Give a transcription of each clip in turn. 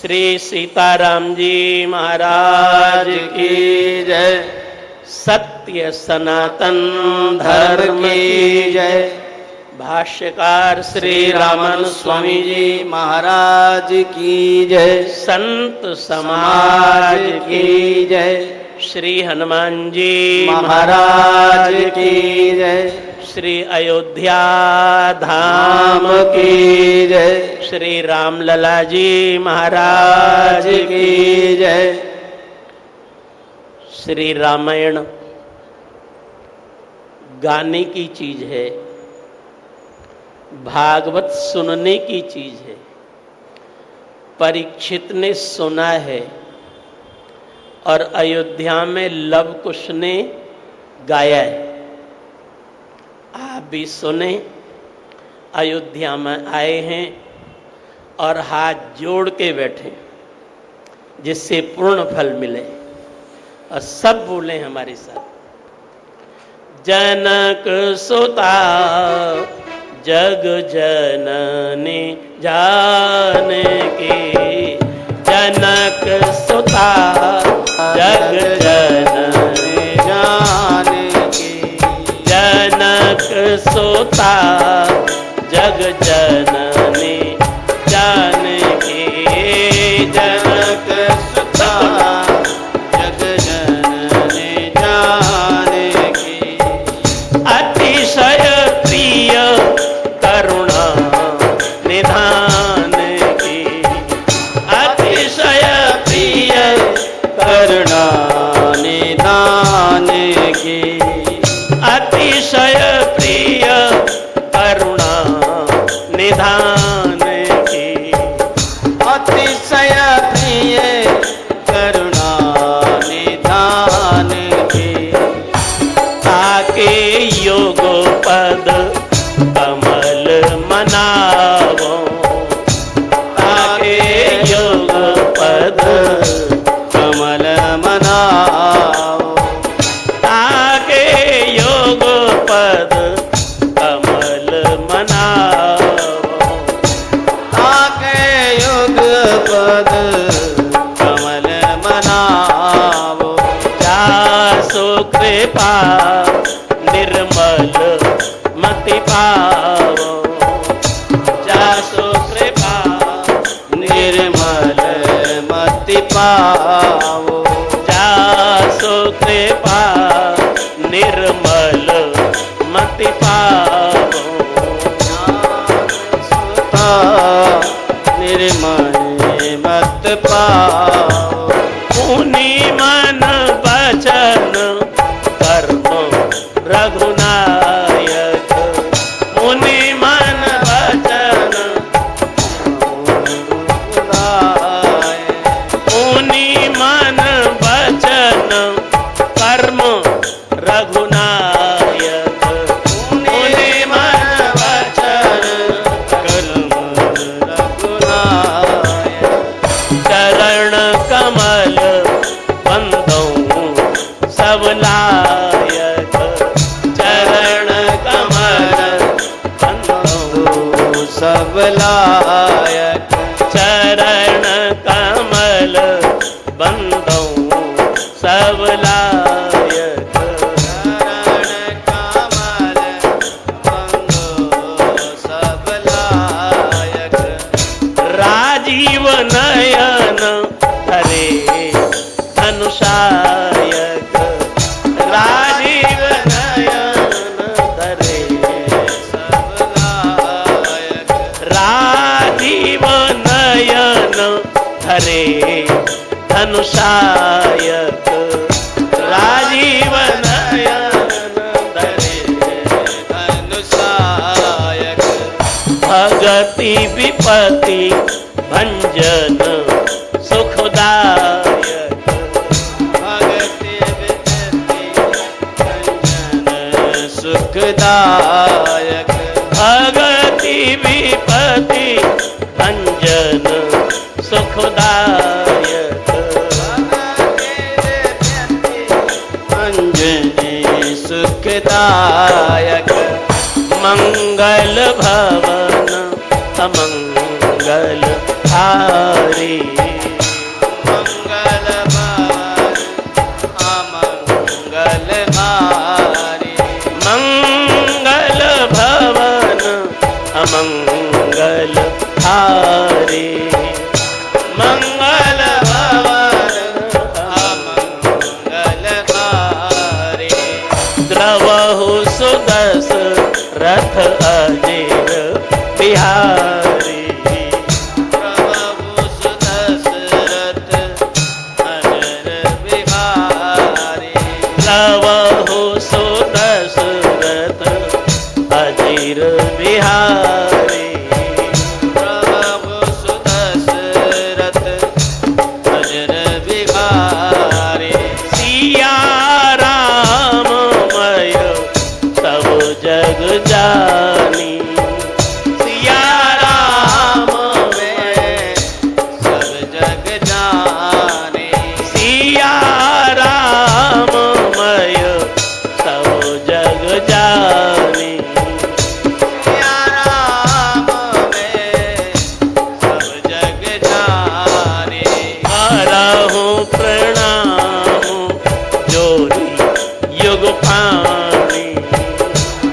श्री सीताराम जी महाराज की जय। सत्य सनातन धर्म की जय। भाष्यकार श्री रामन स्वामी जी महाराज की जय। संत समाज की जय। श्री हनुमान जी महाराज की जय। श्री अयोध्या धाम की जय। श्री रामलला जी महाराज की जय। श्री रामायण गाने की चीज है, भागवत सुनने की चीज है। परीक्षित ने सुना है और अयोध्या में लव कुश ने गाया है। आप भी सुने। अयोध्या में आए हैं और हाथ जोड़ के बैठे जिससे पूर्ण फल मिले। और सब बोले हमारे साथ, जनक सुता जग जननी जानकी। जनक सुता जग जननी जानकी। जनक सुता जग जननी जानकी। जनक सुता जग जननी जानकी। अतिशय प्रिय करुणा निधान की। अतिशय प्रिय करुणा निधान की। अतिशय प्रिय करुणा निधान की। अतिशय प्रिय करुणा निधान की। ताके योग पद कमल मनावो। ताके योग पद कमल मनावो। ताके योग पद कमल मनावो। ताके योग पद कमल मनावो। जासो कृपा निर्मल मति पावो। जासो कृपा निर्मल मति पावो। जासो कृपा निर्मल मति पावो। सुता निर्मल मत पावो। पुनि मन वचन कर्म रघुनायक। पुनि मन वचन पुनि मन वचन कर्म रघुनायक। पुनि मन वचन कर्म रघुनायक। चरण कमल बंदो सब लायक। चरण कमल बंदो सब लायक। चरण कमल बंदो सब लायक। चरण कमल बंदो सब लायक। राजीव नयन धरे धनुषायक। राजीव नयन धरे सब लायक। राजीव नयन धरे धनुषायक। राजीव नयन धरे धनुषायक। भगति विपत्ति भंजन सुखदायक। भगति विपत्ति भंजन सुखदायक। भगति विपत्ति भंजन सुखदायक। भंजन सुखदायक। मंगल भवन अमंगल हारी। अजीर बिहारी। प्रभु सुदशरथ अजर बिहारी। प्रभु सुदशरथ अजीर बिहारी। प्रभु सुदशरथ अजर बिहारी। सिया राम मय सब जग जानी। सिया राम में सब जग जाने। सिया राम मय सब जग जानी। सिया राम में सब जग जाने। करहु प्रणाम जोरी युग पानी।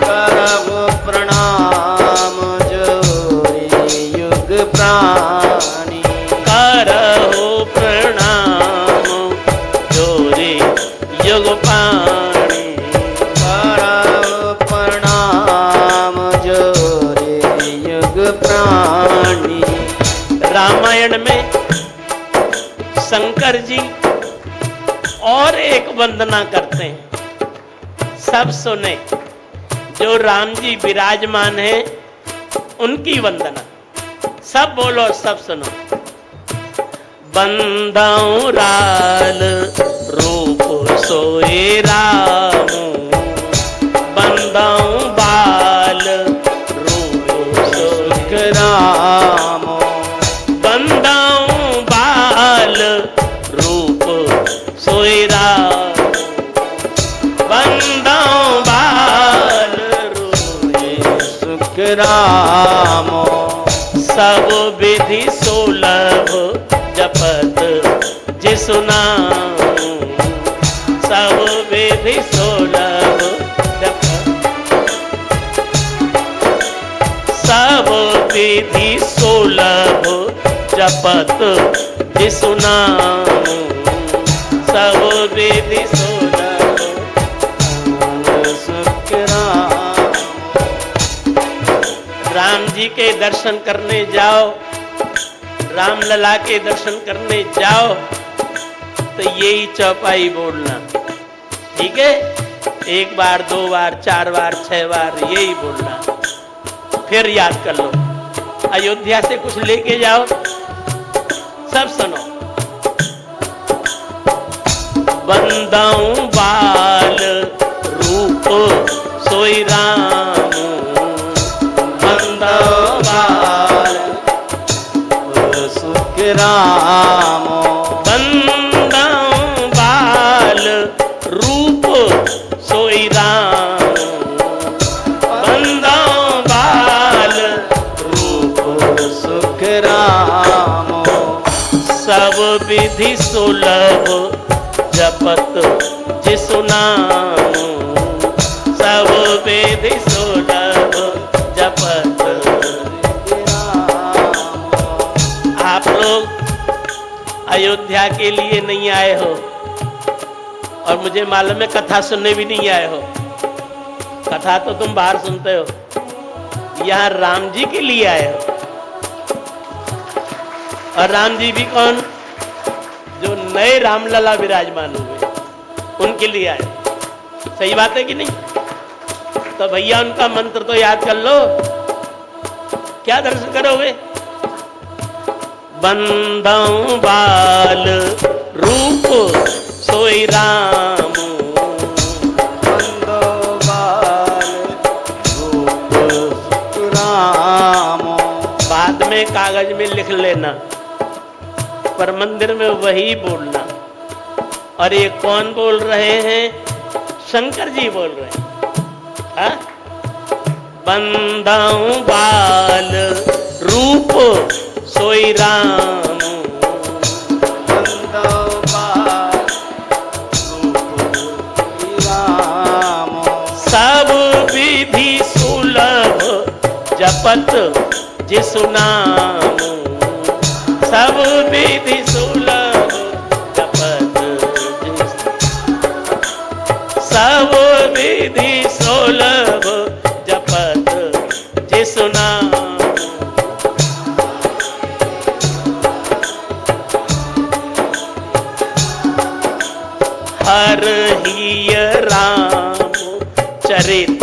करहु प्रणाम जोरी युग प्राणी। करहु प्रणाम जोरी युग पानी। करहु प्रणाम जोरी युग प्राणी। रामायण में शंकर जी और एक वंदना करते हैं, सब सुने। जो राम जी विराजमान हैं उनकी वंदना सब बोलो, सब सुनो। बंदाऊं राल रूप सोए राम। बंदाऊं बाल रूप सोए राम। बंदाऊं बाल रूप सोए राम। बंदाऊं बाल रूप सुख राम। सब विधि सुलभ जपत जिसु नाम। सब विधि सुलभ जपत। सब विधि सुलभ जपत जिसु नाम। सब विधि सुलभ सुख राम। राम जी के दर्शन करने जाओ, राम लला के दर्शन करने जाओ तो यही चौपाई बोलना, ठीक है? एक बार, दो बार, चार बार, 6 बार यही बोलना, फिर याद कर लो। अयोध्या से कुछ लेके जाओ, सब सुनो। बंदाऊं बाल रूप सोई राम। बंदाऊं बाल सुख राम। बंदाऊं बाल रूप सोई राम। बंदाऊं बाल रूप सुख राम। सब विधि सुलभ जपत जिसु नाम। सब विधि सुलभ जपत। आप लोग अयोध्या के लिए नहीं आए हो और मुझे मालूम है कथा सुनने भी नहीं आए हो। कथा तो तुम बाहर सुनते हो, यहाँ राम जी के लिए आए हो। और राम जी भी कौन? जो नए रामलला विराजमान हुए उनके लिए आए। सही बात है कि नहीं? तो भैया उनका मंत्र तो याद कर लो। क्या दर्शन करोगे? बंदाऊं बाल रूप सोई राम। बंदो बाल रूप सुख राम। बाद में कागज में लिख लेना, पर मंदिर में वही बोलना। और ये कौन बोल रहे हैं? शंकर जी बोल रहे हैं। हाँ? बंदाऊं बाल रूप सोई राम। बंदो बाल रूप सुख राम। सब विधि सुलभ जपत जिसु नाम। सब विधि सुलभ जपत जिसु। सब विधि सुलभ जपत चरित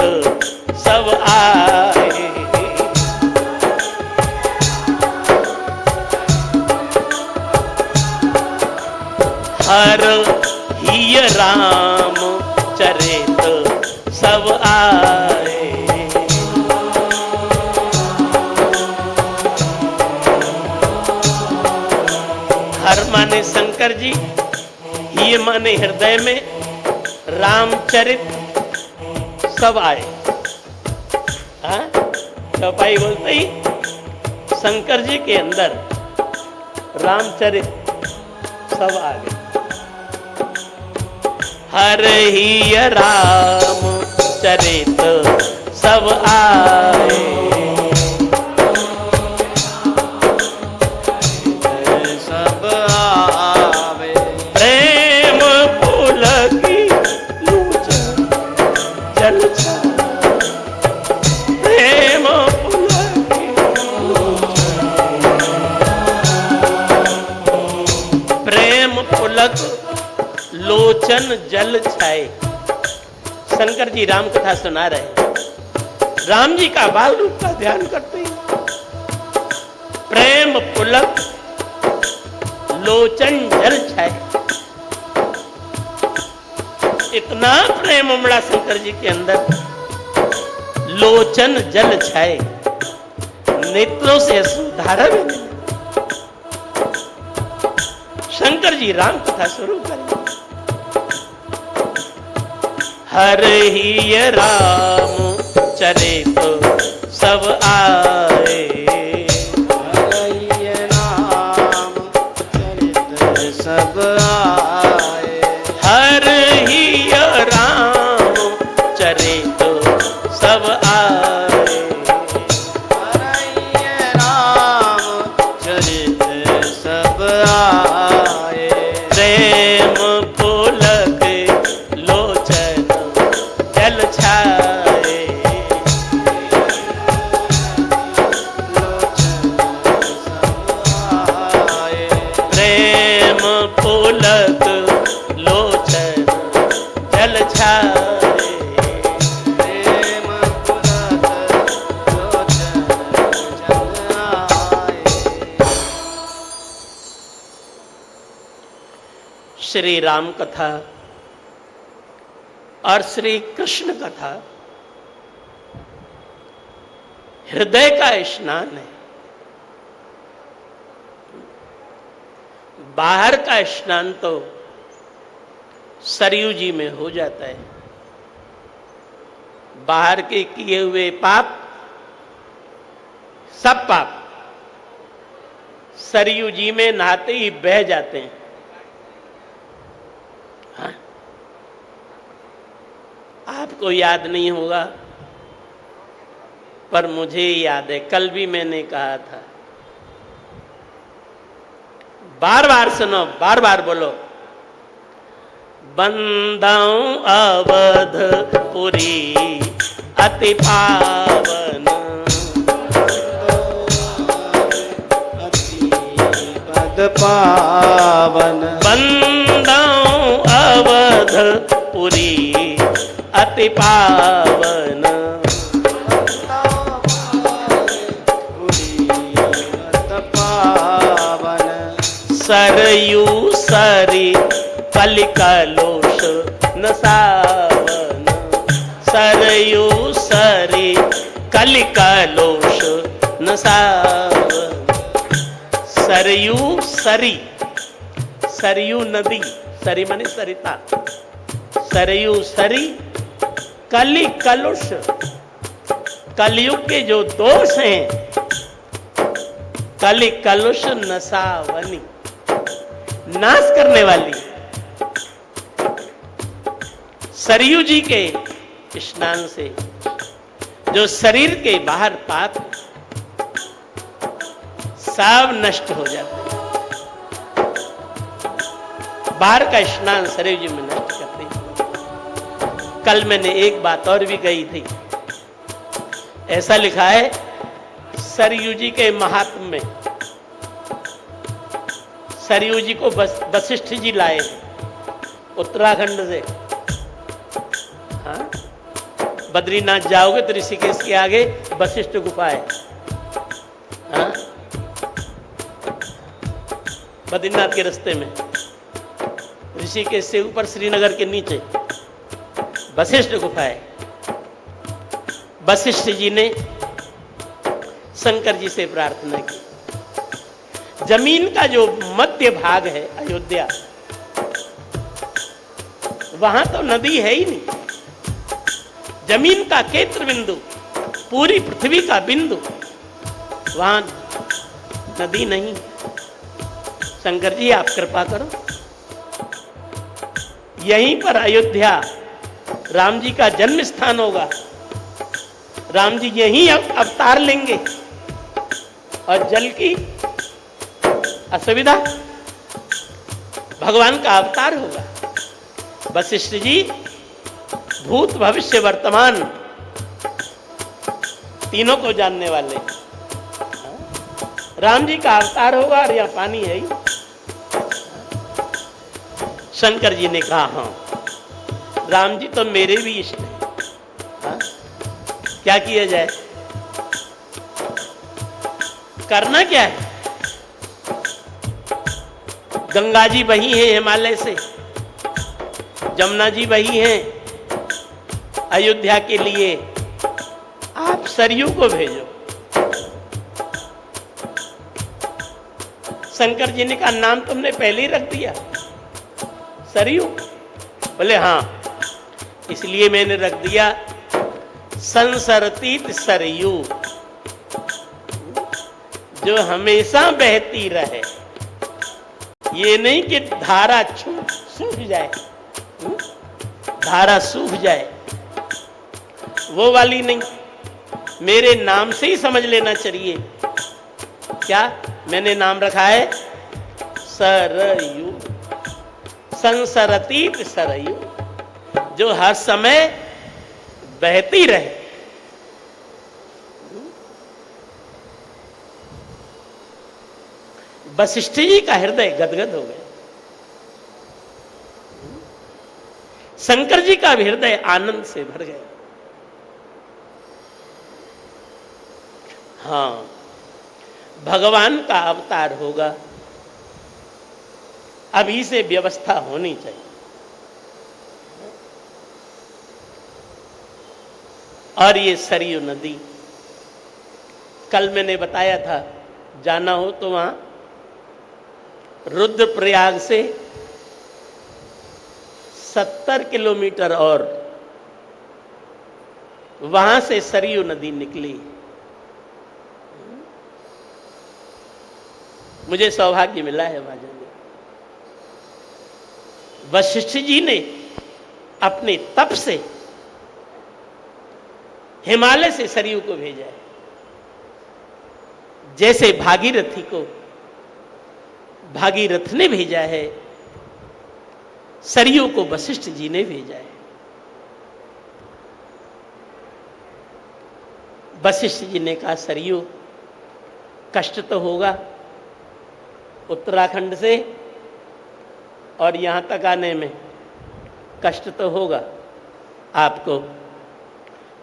सब आए। हर ही राम चरित सब आए। हर माने शंकर जी, ये माने हृदय में, रामचरित सब आए। हाँ, चौपाई बोलते ही शंकर जी के अंदर रामचरित सब आ गए। हर ही राम चरित सब आए। सब आवे। प्रेम पुलकी लोचन जल छाए। प्रेम पुलकी लोचन। प्रेम पुलक लोचन जल छाए। शंकर जी राम कथा सुना रहे हैं, राम जी का बाल रूप का ध्यान करते हैं। प्रेम पुलक लोचन जल छाए। इतना प्रेम उमड़ा शंकर जी के अंदर, लोचन जल छाए, नेत्रों से अश्रुधारा भी नहीं। शंकर जी राम कथा शुरू करें। हर ही राम चरित सब आए। हर ही राम चरित सब आए। हर ही राम चरित सब आए। हर ही राम चरित सब आए। प्रेम पुलक लोचन जल छाए। प्रेम पुलक लोचन जल छाए। प्रेम पुलक लोचन जल आए। श्री राम कथा और श्री कृष्ण कथा हृदय का स्नान है। बाहर का स्नान तो सरयू जी में हो जाता है। बाहर के किए हुए पाप, सब पाप सरयू जी में नहाते ही बह जाते हैं। हाँ? आपको याद नहीं होगा, पर मुझे याद है, कल भी मैंने कहा था। बार बार सुनो, बार बार बोलो। बंदाऊं अवधपुरी अति पावन। अति पद पावन। बंदाऊं अवधपुरी अति पावन। सरयू सरी कलिकलोष न सावन। सरयू सरी कलिकलोष न सावन। सरयू सरी, सरयू नदी, सरी माने सरिता। सरयू सरी कलि कलुष, कलयुग के जो दोष हैं, कलि कलुष नसावनी, नाश करने वाली। सरयू जी के स्नान से जो शरीर के बाहर पाप सब नष्ट हो जाते हैं। बाहर का स्नान सरयू जी में नष्ट करते हैं। कल मैंने एक बात और भी कही थी। ऐसा लिखा है सरयू जी के महात्म्य में, सरयू जी को वशिष्ठ जी लाए उत्तराखंड से। हाँ? बद्रीनाथ जाओगे तो ऋषिकेश के आगे वशिष्ठ गुफा है। हाँ? बद्रीनाथ के रास्ते में, ऋषिकेश से ऊपर श्रीनगर के नीचे वशिष्ठ गुफा है। वशिष्ठ जी ने शंकर जी से प्रार्थना की, जमीन का जो मध्य भाग है अयोध्या, वहां तो नदी है ही नहीं। जमीन का केंद्र बिंदु, पूरी पृथ्वी का बिंदु, वहां नदी नहीं। शंकर जी आप कृपा करो, यहीं पर अयोध्या राम जी का जन्म स्थान होगा, राम जी यहीं अवतार लेंगे और जल की असुविधा, भगवान का अवतार होगा। वशिष्ठ जी भूत भविष्य वर्तमान तीनों को जानने वाले, राम जी का अवतार होगा और यहां पानी है ही। शंकर जी ने कहा हाँ, राम जी तो मेरे भी इष्ट हैं। हाँ? क्या किया जाए, करना क्या है? गंगा जी वही है हिमालय से, जमुना जी वही हैं अयोध्या के लिए, आप सरयू को भेजो। शंकर जी ने कहा नाम तुमने पहले ही रख दिया सरयू? बोले हाँ, इसलिए मैंने रख दिया संसरतीत सरयू, जो हमेशा बहती रहे। ये नहीं कि धारा सूख जाए, धारा सूख जाए, वो वाली नहीं। मेरे नाम से ही समझ लेना चाहिए। क्या मैंने नाम रखा है? सरयू, संसरतीत सरयू, जो हर समय बहती रहे। वशिष्ठ जी का हृदय गदगद हो गया, शंकर जी का भी हृदय आनंद से भर गया। हाँ, भगवान का अवतार होगा, अभी से व्यवस्था होनी चाहिए। और ये सरयू नदी, कल मैंने बताया था, जाना हो तो वहां रुद्रप्रयाग से 70 किलोमीटर और वहां से सरयू नदी निकली। मुझे सौभाग्य मिला है वहां जाने। वशिष्ठ जी ने अपने तप से हिमालय से सरयू को भेजा है, जैसे भागीरथी को भागीरथ ने भेजा है, सरयू को वशिष्ठ जी ने भेजा है। वशिष्ठ जी ने कहा सरयू कष्ट तो होगा, उत्तराखंड से और यहां तक आने में कष्ट तो होगा आपको,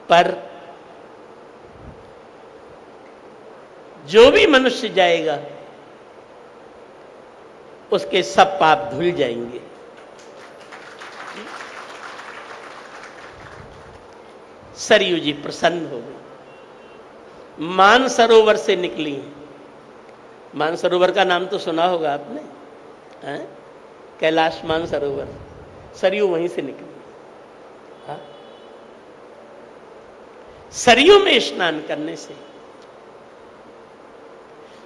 पर जो भी मनुष्य जाएगा उसके सब पाप धुल जाएंगे। सरयू जी प्रसन्न हो गई, मानसरोवर से निकली हैं। मानसरोवर का नाम तो सुना होगा आपने, हैं? कैलाश मानसरोवर, सरयू वहीं से निकली। हाँ? सरयू में स्नान करने से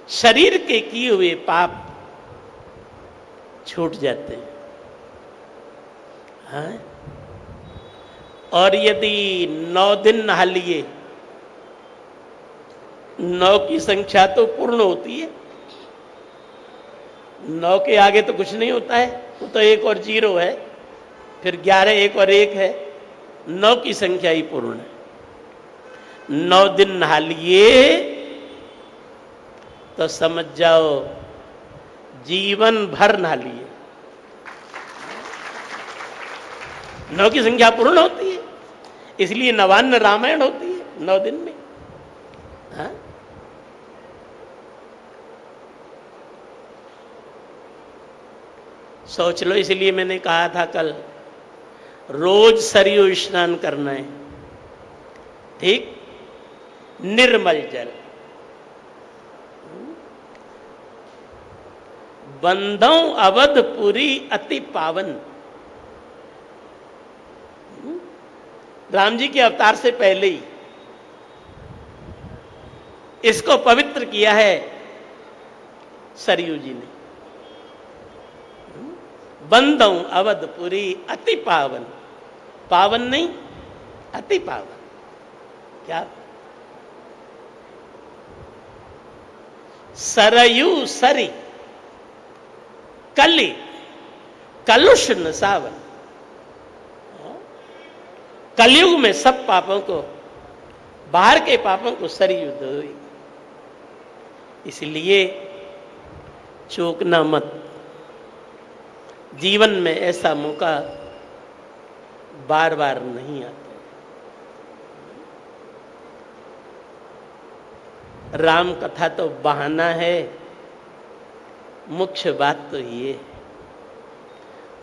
शरीर के किए हुए पाप छूट जाते हैं। हाँ? और यदि 9 दिन नहा लिए, 9 की संख्या तो पूर्ण होती है, 9 के आगे तो कुछ नहीं होता है, वो तो 1 और 0 है, फिर 11 1 और 1 है, 9 की संख्या ही पूर्ण है। 9 दिन नहा लिए तो समझ जाओ जीवन भर नहा लिए। 9 की संख्या पूर्ण होती है, इसलिए नवान्न रामायण होती है 9 दिन में। हाँ? सोच लो, इसलिए मैंने कहा था कल, रोज सरयू स्नान करना है, ठीक? निर्मल जल, बंधों अवधपुरी अति पावन। राम जी के अवतार से पहले ही इसको पवित्र किया है सरयू जी ने। बंधों अवधपुरी अति पावन, पावन नहीं अति पावन। क्या? सरयू सरी कली कलुष न सावन। कलयुग में सब पापों को, बाहर के पापों को सरयू धोई। इसलिए चूकना मत, जीवन में ऐसा मौका बार बार नहीं आता। राम कथा तो बहाना है, मुख्य बात तो ये है।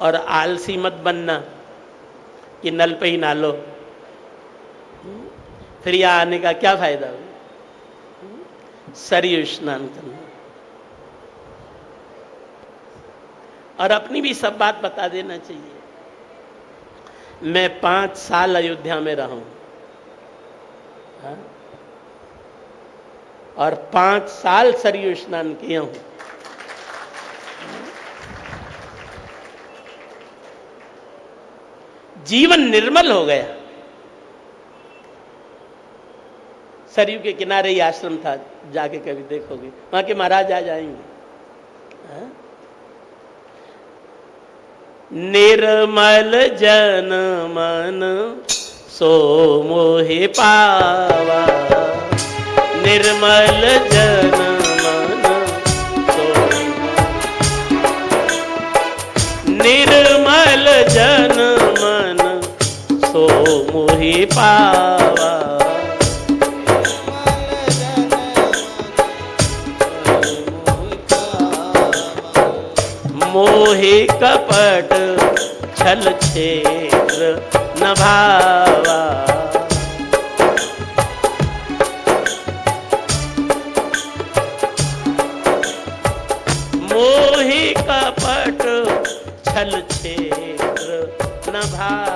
और आलसी मत बनना कि नल पे ही नहा लो, फिर यहां आने का क्या फायदा हो। सरयू स्नान करना। और अपनी भी सब बात बता देना चाहिए। मैं 5 साल अयोध्या में रहा हूं, हाँ? और 5 साल सरयू स्नान किया हूं। जीवन निर्मल हो गया। सरयू के किनारे ही आश्रम था, जाके कभी देखोगे, वहां के महाराज आ जाएंगे। हाँ? निर्मल जन मन सो मोहि पावा, निर्मल जन मन सो, निर्मल जन मन सो मोहि पावा। मोहि कपट छल छेत्र न भावा, मोहि कपट छल छेत्र न भावा।